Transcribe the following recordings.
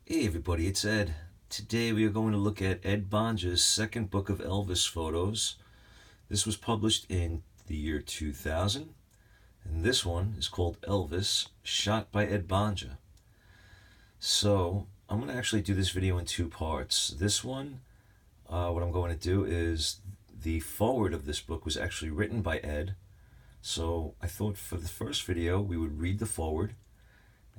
Hey everybody, it's Ed. Today we are going to look at Ed Bonja's second book of Elvis photos. This was published in the year 2000, and this one is called Elvis-Shot by Ed Bonja. So, I'm going to actually do this video in two parts. This one, what I'm going to do is the foreword of this book was actually written by Ed. So, I thought for the first video we would read the foreword,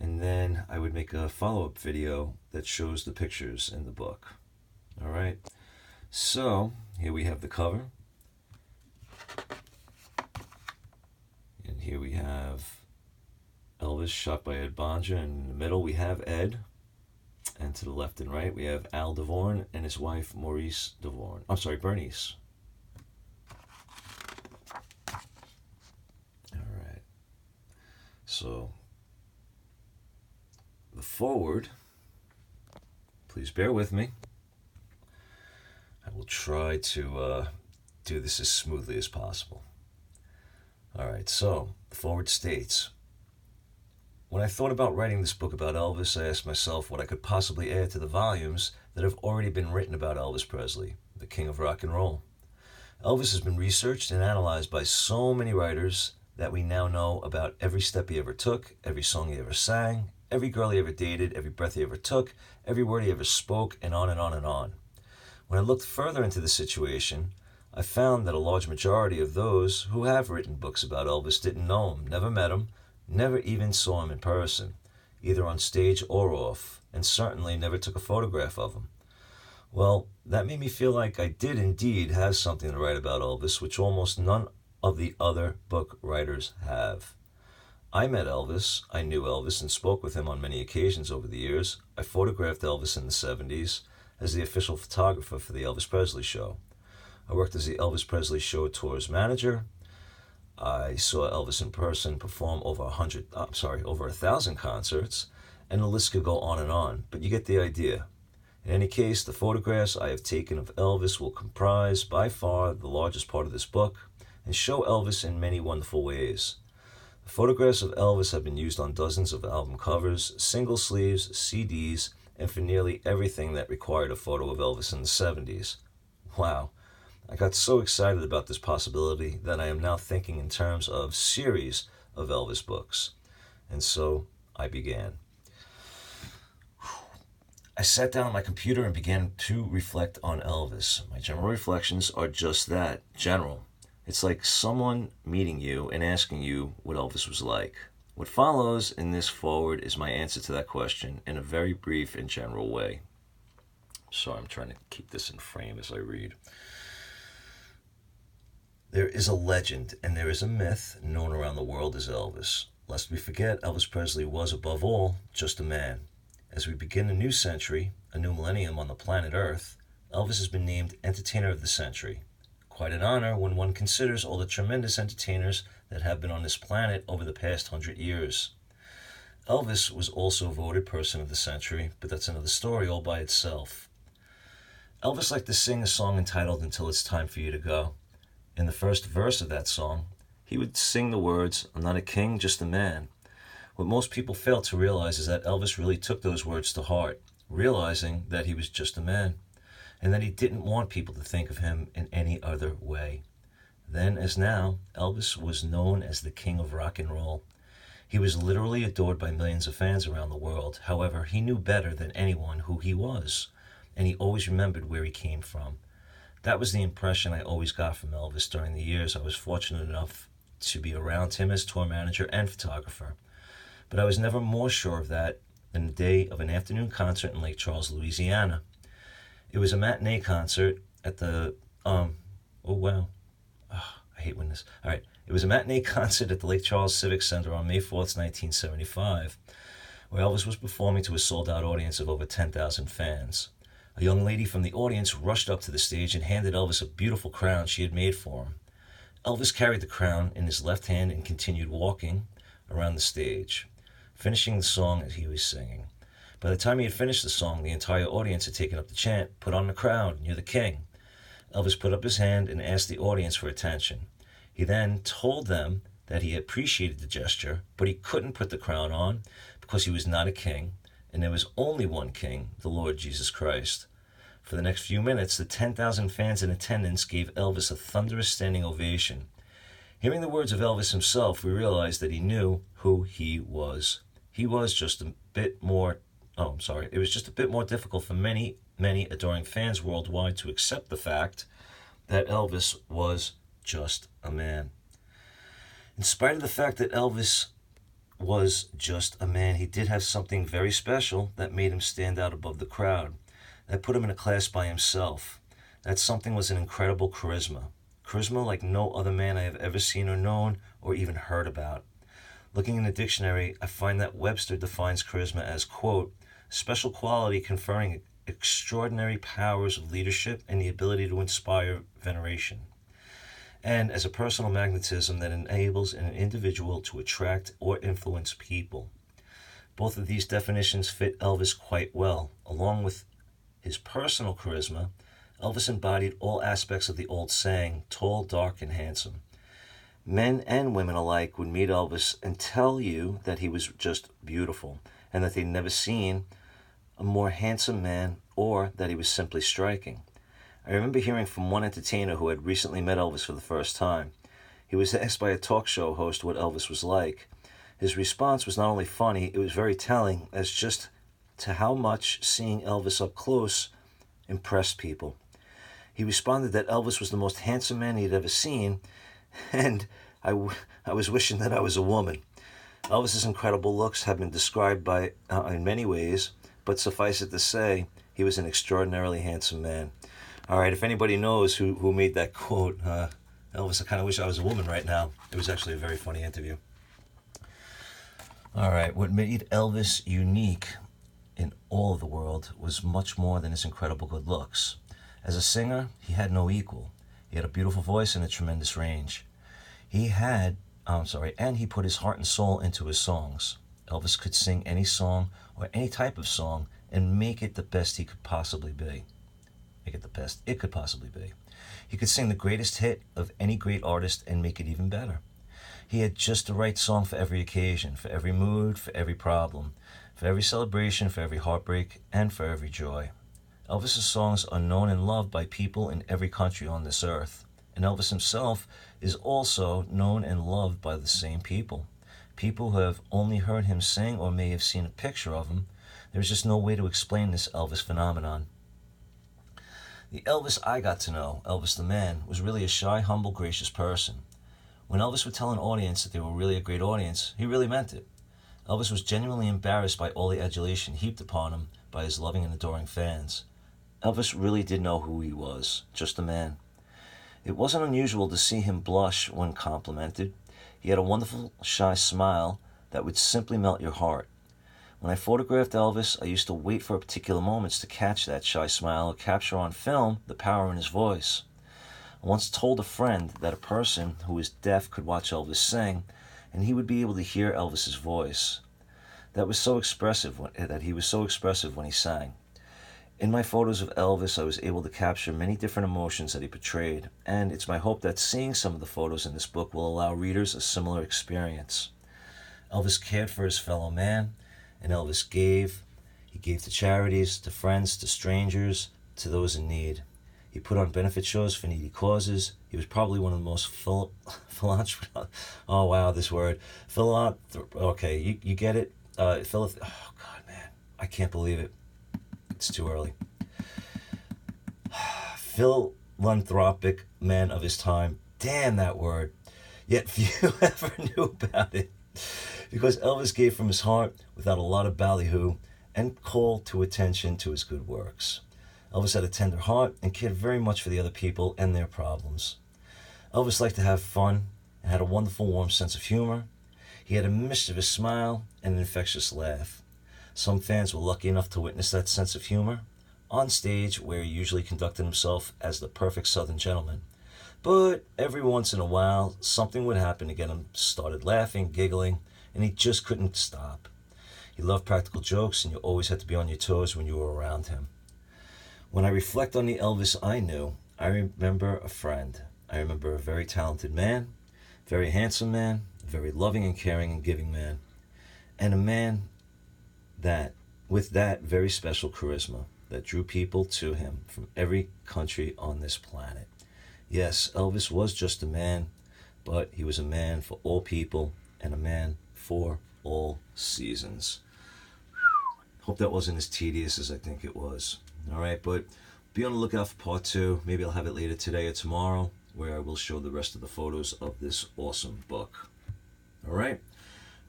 and then I would make a follow-up video that shows the pictures in the book. All right, so here we have the cover, and here we have Elvis shot by Ed Bonja, and in the middle we have Ed, and to the left and right we have Al Devorn and his wife Bernice. All right, so the foreword, please bear with me. I will try to do this as smoothly as possible. All right, so the foreword states, when I thought about writing this book about Elvis, I asked myself what I could possibly add to the volumes that have already been written about Elvis Presley, the king of rock and roll. Elvis has been researched and analyzed by so many writers that we now know about every step he ever took, every song he ever sang, every girl he ever dated, every breath he ever took, every word he ever spoke, and on and on and on. When I looked further into the situation, I found that a large majority of those who have written books about Elvis didn't know him, never met him, never even saw him in person, either on stage or off, and certainly never took a photograph of him. Well, that made me feel like I did indeed have something to write about Elvis, which almost none of the other book writers have. I met Elvis, I knew Elvis, and spoke with him on many occasions over the years. I photographed Elvis in the 70s as the official photographer for the Elvis Presley Show. I worked as the Elvis Presley Show tour's manager. I saw Elvis in person perform over 1,000 concerts, and the list could go on and on, but you get the idea. In any case, the photographs I have taken of Elvis will comprise by far the largest part of this book and show Elvis in many wonderful ways. The photographs of Elvis have been used on dozens of album covers, single sleeves, CDs, and for nearly everything that required a photo of Elvis in the 70s. Wow, I got so excited about this possibility that I am now thinking in terms of series of Elvis books. And so I began. I sat down at my computer and began to reflect on Elvis. My general reflections are just that, general. It's like someone meeting you and asking you what Elvis was like. What follows in this foreword is my answer to that question in a very brief and general way. So I'm trying to keep this in frame as I read. There is a legend and there is a myth known around the world as Elvis. Lest we forget, Elvis Presley was, above all, just a man. As we begin a new century, a new millennium on the planet Earth, Elvis has been named Entertainer of the Century. Quite an honor when one considers all the tremendous entertainers that have been on this planet over the past 100 years. Elvis was also voted Person of the Century, but that's another story all by itself. Elvis liked to sing a song entitled Until It's Time for You to Go. In the first verse of that song, he would sing the words, I'm not a king, just a man. What most people fail to realize is that Elvis really took those words to heart, realizing that he was just a man, and that he didn't want people to think of him in any other way. Then, as now, Elvis was known as the king of rock and roll. He was literally adored by millions of fans around the world. However, he knew better than anyone who he was, and he always remembered where he came from. That was the impression I always got from Elvis during the years I was fortunate enough to be around him as tour manager and photographer. But I was never more sure of that than the day of an afternoon concert in Lake Charles, Louisiana. It was a matinee concert at the, I hate when this, all right. It was a matinee concert at the Lake Charles Civic Center on May 4th, 1975, where Elvis was performing to a sold-out audience of over 10,000 fans. A young lady from the audience rushed up to the stage and handed Elvis a beautiful crown she had made for him. Elvis carried the crown in his left hand and continued walking around the stage, finishing the song that he was singing. By the time he had finished the song, the entire audience had taken up the chant, "Put on the crown, you're the king." Elvis put up his hand and asked the audience for attention. He then told them that he appreciated the gesture, but he couldn't put the crown on because he was not a king and there was only one king, the Lord Jesus Christ. For the next few minutes, the 10,000 fans in attendance gave Elvis a thunderous standing ovation. Hearing the words of Elvis himself, we realized that he knew who he was. He was just a bit more, it was just a bit more difficult for many adoring fans worldwide to accept the fact that Elvis was just a man. In spite of the fact that Elvis was just a man, he did have something very special that made him stand out above the crowd. That put him in a class by himself. That something was an incredible charisma. Charisma like no other man I have ever seen or known or even heard about. Looking in the dictionary, I find that Webster defines charisma as, quote, special quality conferring extraordinary powers of leadership and the ability to inspire veneration, and as a personal magnetism that enables an individual to attract or influence people. Both of these definitions fit Elvis quite well. Along with his personal charisma, Elvis embodied all aspects of the old saying, tall, dark, and handsome. Men and women alike would meet Elvis and tell you that he was just beautiful and that they'd never seen a more handsome man or that he was simply striking. I remember hearing from one entertainer who had recently met Elvis for the first time. He was asked by a talk show host what Elvis was like. His response was not only funny, it was very telling as just to how much seeing Elvis up close impressed people. He responded that Elvis was the most handsome man he had ever seen, and I was wishing that I was a woman. Elvis's incredible looks have been described in many ways, but suffice it to say, he was an extraordinarily handsome man. All right, if anybody knows who made that quote, Elvis, I kind of wish I was a woman right now. It was actually a very funny interview. All right, what made Elvis unique in all of the world was much more than his incredible good looks. As a singer, he had no equal. He had a beautiful voice and a tremendous range. And he put his heart and soul into his songs. Elvis could sing any song or any type of song and make it the best he could possibly be. Make it the best it could possibly be. He could sing the greatest hit of any great artist and make it even better. He had just the right song for every occasion, for every mood, for every problem, for every celebration, for every heartbreak, and for every joy. Elvis's songs are known and loved by people in every country on this earth. And Elvis himself is also known and loved by the same people. People who have only heard him sing or may have seen a picture of him. There's just no way to explain this Elvis phenomenon. The Elvis I got to know, Elvis the man, was really a shy, humble, gracious person. When Elvis would tell an audience that they were really a great audience, he really meant it. Elvis was genuinely embarrassed by all the adulation heaped upon him by his loving and adoring fans. Elvis really did know who he was, just a man. It wasn't unusual to see him blush when complimented. He had a wonderful, shy smile that would simply melt your heart. When I photographed Elvis, I used to wait for particular moments to catch that shy smile or capture on film the power in his voice. I once told a friend that a person who was deaf could watch Elvis sing, and he would be able to hear Elvis's voice. That he was so expressive when he sang. In my photos of Elvis, I was able to capture many different emotions that he portrayed, and it's my hope that seeing some of the photos in this book will allow readers a similar experience. Elvis cared for his fellow man, and Elvis gave. He gave to charities, to friends, to strangers, to those in need. He put on benefit shows for needy causes. He was probably one of the most okay, you get it? Oh God, man, I can't believe it. It's too early. Philanthropic man of his time. Damn that word. Yet few ever knew about it. Because Elvis gave from his heart without a lot of ballyhoo and called to attention to his good works. Elvis had a tender heart and cared very much for the other people and their problems. Elvis liked to have fun and had a wonderful warm sense of humor. He had a mischievous smile and an infectious laugh. Some fans were lucky enough to witness that sense of humor on stage, where he usually conducted himself as the perfect Southern gentleman. But every once in a while, something would happen to get him started laughing, giggling, and he just couldn't stop. He loved practical jokes, and you always had to be on your toes when you were around him. When I reflect on the Elvis I knew, I remember a friend. I remember a very talented man, very handsome man, a very loving and caring and giving man, and a man that with that very special charisma that drew people to him from every country on this planet. Yes, Elvis was just a man, but he was a man for all people and a man for all seasons. Hope that wasn't as tedious as I think it was. All right, but be on the lookout for part 2. Maybe I'll have it later today or tomorrow, where I will show the rest of the photos of this awesome book. All right.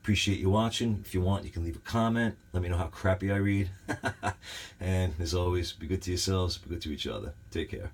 Appreciate you watching. If you want, you can leave a comment. Let me know how crappy I read. And as always, be good to yourselves, be good to each other. Take care.